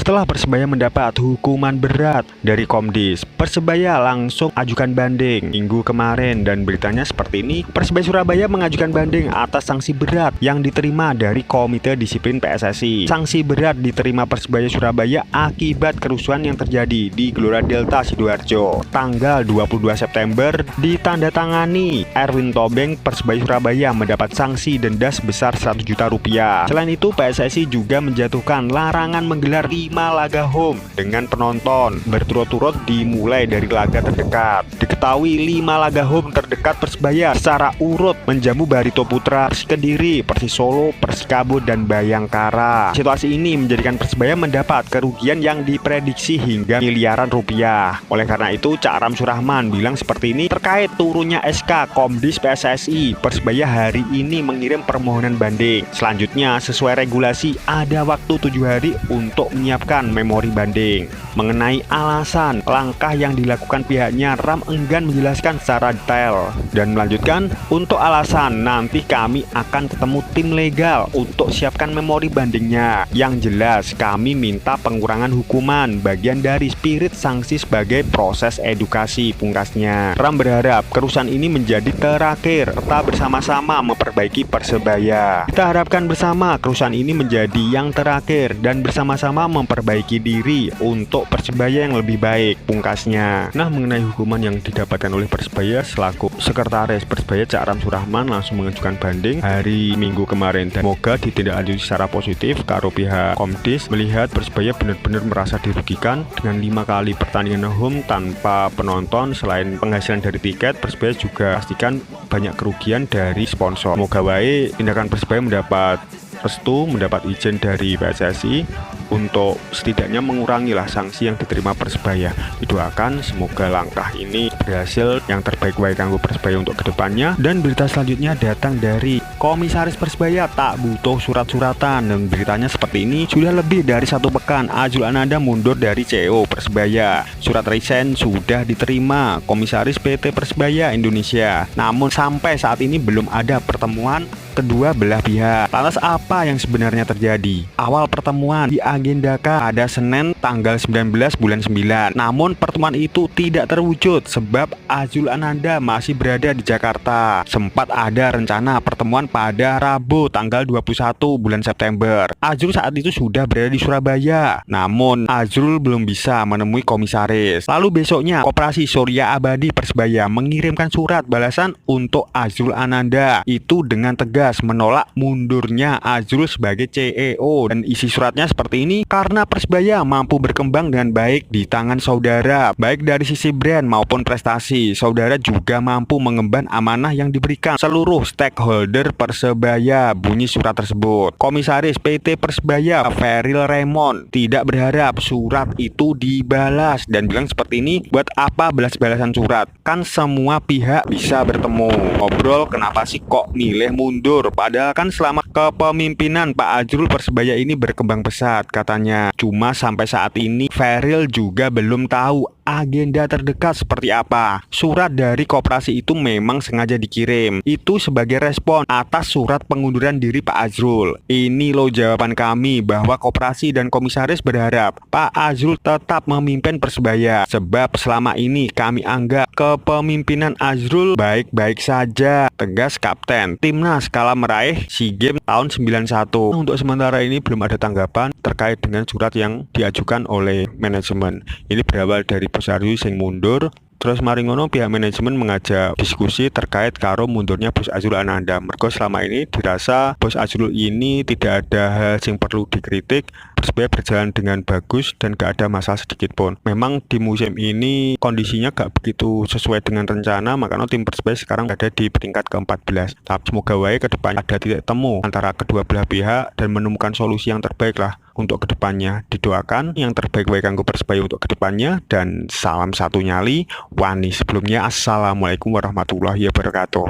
Setelah Persebaya mendapat hukuman berat dari Komdis, Persebaya langsung ajukan banding minggu kemarin, dan beritanya seperti ini. Persebaya Surabaya mengajukan banding atas sanksi berat yang diterima dari Komite Disiplin PSSI. Sanksi berat diterima Persebaya Surabaya akibat kerusuhan yang terjadi di Gelora Delta Sidoarjo tanggal 22 September. Ditandatangani Erwin Tobing, Persebaya Surabaya mendapat sanksi denda sebesar 100 juta rupiah. Selain itu, PSSI juga menjatuhkan larangan menggelar 5 laga home dengan penonton berturut-turut dimulai dari laga terdekat. Diketahui 5 laga home terdekat Persebaya secara urut menjamu Barito Putra, Persis Kediri, Persis Solo, Persikabo, dan Bayangkara. Situasi ini menjadikan Persebaya mendapat kerugian yang diprediksi hingga miliaran rupiah. Oleh karena itu, Cak Ram Surahman bilang seperti ini terkait turunnya SK Komdis PSSI. Persebaya hari ini mengirim permohonan banding. Selanjutnya, sesuai regulasi ada waktu 7 hari untuk menyiapkan memori banding. Mengenai alasan langkah yang dilakukan pihaknya, Ram enggan menjelaskan secara detail dan melanjutkan, untuk alasan nanti kami akan ketemu tim legal untuk siapkan memori bandingnya. Yang jelas kami minta pengurangan hukuman, bagian dari spirit sanksi sebagai proses edukasi, pungkasnya. Ram berharap kerusuhan ini menjadi terakhir serta bersama-sama memperbaiki Persebaya. Kita harapkan bersama kerusuhan ini menjadi yang terakhir dan bersama-sama memperbaiki diri untuk Persebaya yang lebih baik, pungkasnya. Nah, mengenai hukuman yang didapatkan oleh Persebaya, selaku sekretaris Persebaya Cak Ram Surahman langsung mengajukan banding hari Minggu kemarin, dan semoga ditindaklanjuti secara positif karo pihak Komdis melihat Persebaya benar-benar merasa dirugikan dengan 5 kali pertandingan home tanpa penonton. Selain penghasilan dari tiket, Persebaya juga pastikan banyak kerugian dari sponsor. Semoga wae tindakan Persebaya mendapat restu, mendapat izin dari PSSI untuk setidaknya mengurangilah sanksi yang diterima Persebaya. Didoakan semoga langkah ini berhasil, yang terbaik baik kanggo Persebaya untuk kedepannya. Dan berita selanjutnya datang dari Komisaris Persebaya tak butuh surat-suratan, dan beritanya seperti ini. Sudah lebih dari 1 pekan Azrul Ananda mundur dari CEO Persebaya. Surat resign sudah diterima Komisaris PT Persebaya Indonesia, namun sampai saat ini belum ada pertemuan kedua belah pihak. Lantas apa yang sebenarnya terjadi? Awal pertemuan diagendakan pada Senin tanggal 19 bulan 9. Namun pertemuan itu tidak terwujud sebab Azrul Ananda masih berada di Jakarta. Sempat ada rencana pertemuan pada Rabu tanggal 21 bulan September. Azrul saat itu sudah berada di Surabaya. Namun Azrul belum bisa menemui komisaris. Lalu besoknya Koperasi Surya Abadi Persebaya mengirimkan surat balasan untuk Azrul Ananda. Itu dengan tegas menolak mundurnya Azrul sebagai CEO, dan isi suratnya seperti ini: karena Persebaya mampu berkembang dengan baik di tangan saudara, baik dari sisi brand maupun prestasi. Saudara juga mampu mengemban amanah yang diberikan seluruh stakeholder Persebaya, bunyi surat tersebut. Komisaris PT Persebaya Feril Raymond tidak berharap surat itu dibalas dan bilang seperti ini, buat apa balas-balasan surat, kan semua pihak bisa bertemu ngobrol, kenapa sih kok milih mundur? Padahal kan selama kepemimpinan Pak Azrul Persebaya ini berkembang pesat, katanya. Cuma sampai saat ini Feril juga belum tahu agenda terdekat seperti apa. Surat dari koperasi itu memang sengaja dikirim. Itu sebagai respon atas surat pengunduran diri Pak Azrul. Ini loh jawaban kami, bahwa koperasi dan komisaris berharap Pak Azrul tetap memimpin Persebaya, sebab selama ini kami anggap kepemimpinan Azrul baik-baik saja, tegas Kapten Timnas kala meraih SEA Games tahun 91. Untuk sementara ini belum ada tanggapan terkait dengan surat yang diajukan oleh manajemen. Ini berawal dari Bos Azrul sing mundur. Terus mari ngono pihak manajemen mengajak diskusi terkait karo mundurnya Bos Azrul Ananda. Mergo selama ini dirasa Bos Azrul ini tidak ada hal yang perlu dikritik. Persebaya berjalan dengan bagus dan gak ada masalah sedikit pun. Memang di musim ini kondisinya gak begitu sesuai dengan rencana, makanya tim Persebaya sekarang ada di peringkat ke-14. Tapi semoga wae ke depan ada titik temu antara kedua belah pihak dan menemukan solusi yang terbaik lah untuk kedepannya. Didoakan yang terbaik baik kanggo Persebaya untuk kedepannya, dan salam satu nyali Wani. Sebelumnya, assalamualaikum warahmatullahi wabarakatuh.